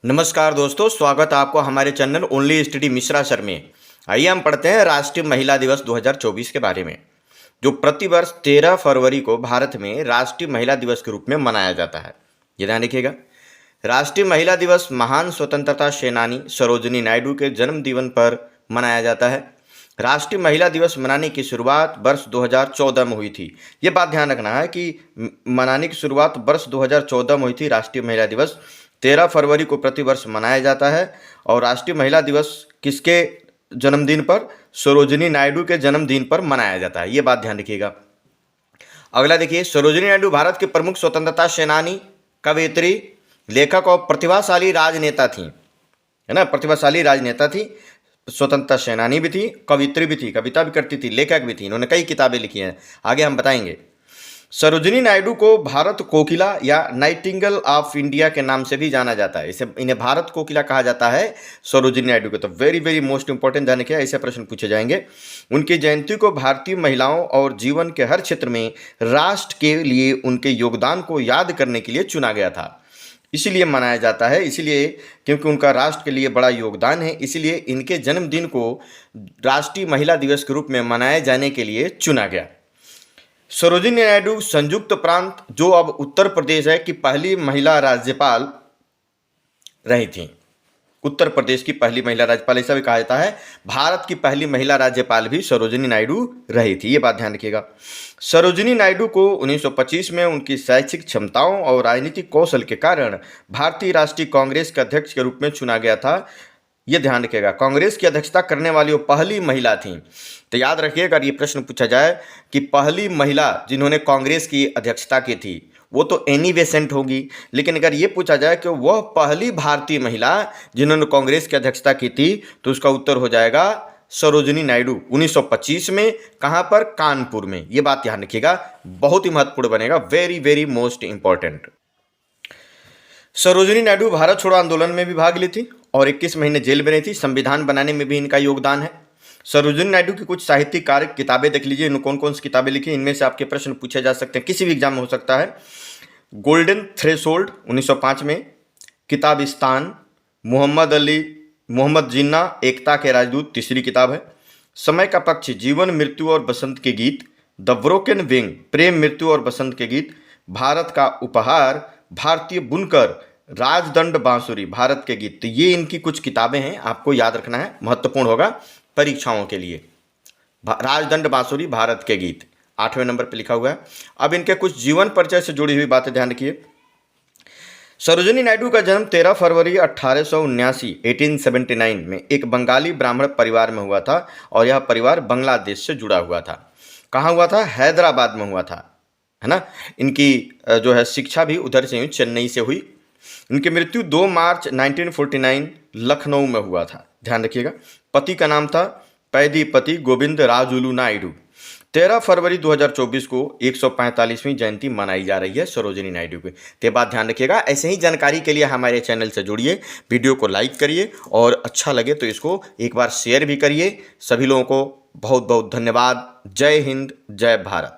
नमस्कार दोस्तों, स्वागत है आपको हमारे channel only study Mishra sir में। आइए हम पढ़ते हैं राष्ट्रीय महिला दिवस 2024 के बारे में, जो प्रतिवर्ष 13 फरवरी को भारत में राष्ट्रीय महिला दिवस के रूप में मनाया जाता है। ये ध्यान रखिएगा, राष्ट्रीय महिला दिवस महान स्वतंत्रता सेनानी सरोजिनी नायडू के जन्मदिन पर मनाया जाता है। राष्ट्रीय महिला दिवस मनाने की शुरुआत वर्ष 2014 में हुई थी। ये बात ध्यान रखना है कि मनाने की शुरुआत वर्ष 2014 में हुई थी। राष्ट्रीय महिला दिवस 13 फरवरी को प्रतिवर्ष मनाया जाता है। और राष्ट्रीय महिला दिवस किसके जन्मदिन पर? सरोजिनी नायडू के जन्मदिन पर मनाया जाता है। ये बात ध्यान रखिएगा। अगला देखिए, सरोजिनी नायडू भारत के प्रमुख स्वतंत्रता सेनानी, कवयित्री, लेखक और प्रतिभाशाली राजनेता थी, है ना। प्रतिभाशाली राजनेता थी, स्वतंत्रता सेनानी भी थी, कवयित्री भी थी, कविता भी करती थी, लेखक भी थी। इन्होंने कई किताबें लिखी हैं, आगे हम बताएंगे। सरोजिनी नायडू को भारत कोकिला या नाइटिंगेल ऑफ इंडिया के नाम से भी जाना जाता है। इन्हें भारत कोकिला कहा जाता है सरोजिनी नायडू को। तो वेरी वेरी मोस्ट इंपॉर्टेंट ध्यान रखिए, ऐसे प्रश्न पूछे जाएंगे। उनकी जयंती को भारतीय महिलाओं और जीवन के हर क्षेत्र में राष्ट्र के लिए उनके योगदान को याद करने के लिए चुना गया था, इसीलिए मनाया जाता है। इसलिए क्योंकि उनका राष्ट्र के लिए बड़ा योगदान है, इसीलिए इनके जन्मदिन को राष्ट्रीय महिला दिवस के रूप में मनाए जाने के लिए चुना गया। सरोजिनी नायडू संयुक्त प्रांत, जो अब उत्तर प्रदेश है, की पहली महिला राज्यपाल रही थी। उत्तर प्रदेश की पहली महिला राज्यपाल, ऐसा भी कहा जाता है। भारत की पहली महिला राज्यपाल भी सरोजिनी नायडू रही थी। ये बात ध्यान रखिएगा। सरोजिनी नायडू को 1925 में उनकी शैक्षिक क्षमताओं और राजनीतिक कौशल के कारण भारतीय राष्ट्रीय कांग्रेस के अध्यक्ष के रूप में चुना गया था। ये ध्यान रखिएगा, कांग्रेस की अध्यक्षता करने वाली वो पहली महिला थी। तो याद रखिएगा, अगर ये प्रश्न पूछा जाए कि पहली महिला जिन्होंने कांग्रेस की अध्यक्षता की थी, वो तो एनी बेसेंट होगी। लेकिन अगर ये पूछा जाए कि वह पहली भारतीय महिला जिन्होंने कांग्रेस की अध्यक्षता की थी, तो उसका उत्तर हो जाएगा सरोजिनी नायडू। 1925 में, कहाँ पर? कानपुर में। ये बात ध्यान रखिएगा, बहुत ही महत्वपूर्ण बनेगा, very very most important. Sarojini Naidu Bharat छोड़ो आंदोलन में भी भाग ली थी और 21 महीने जेल में रही थी। संविधान बनाने में भी इनका योगदान है। सरोजिनी नायडू की कुछ साहित्यिक कार्य किताबें देख लीजिए, इन्होंने कौन कौन सी किताबें लिखी, इनमें से आपके प्रश्न पूछे जा सकते हैं, किसी भी एग्जाम में हो सकता है। गोल्डन थ्रेशोल्ड 1905 में, किताबिस्तान, मोहम्मद जिन्ना, एकता के राजदूत तीसरी किताब है। समय का पक्षी, जीवन मृत्यु और बसंत के गीत, द ब्रोकन विंग, प्रेम मृत्यु और बसंत के गीत, भारत का उपहार, भारतीय बुनकर, राजदंड बांसुरी, भारत के गीत। तो ये इनकी कुछ किताबें हैं, आपको याद रखना है, महत्वपूर्ण होगा परीक्षाओं के लिए। राजदंड बांसुरी, भारत के गीत 8वें नंबर पर लिखा हुआ है। अब इनके कुछ जीवन परिचय से जुड़ी हुई बातें ध्यान रखिए। सरोजिनी नायडू का जन्म 13 फरवरी 1879 में एक बंगाली ब्राह्मण परिवार में हुआ था, और यह परिवार बांग्लादेश से जुड़ा हुआ था। कहाँ हुआ था? हैदराबाद में हुआ था, है ना। इनकी जो है शिक्षा भी उधर से हुई, चेन्नई से हुई। उनकी मृत्यु 2 मार्च 1949 लखनऊ में हुआ था, ध्यान रखिएगा। पति का नाम था पैदीपति गोविंद राजुलू नायडू। 13 फरवरी 2024 को 145वीं जयंती मनाई जा रही है सरोजिनी नायडू की। ते बात ध्यान रखिएगा। ऐसे ही जानकारी के लिए हमारे चैनल से जुड़िए, वीडियो को लाइक करिए और अच्छा लगे तो इसको एक बार शेयर भी करिए। सभी लोगों को बहुत बहुत धन्यवाद। जय हिंद, जय भारत।